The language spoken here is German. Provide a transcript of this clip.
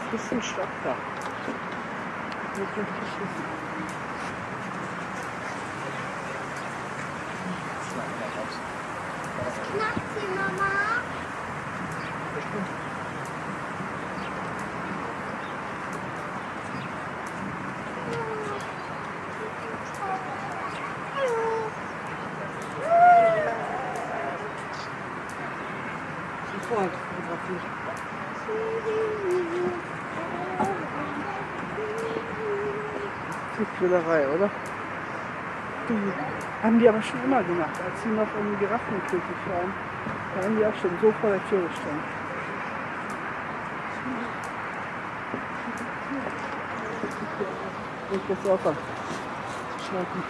Das ist ein Stock da. Knackt sie, Mama? Sofort fotografiert. Tierquälerei, oder? Haben die aber schon immer gemacht, als sie noch in Giraffenkäfig waren. Da haben die auch schon so vor der Tür gestanden. Ich muss auch an. Schalten.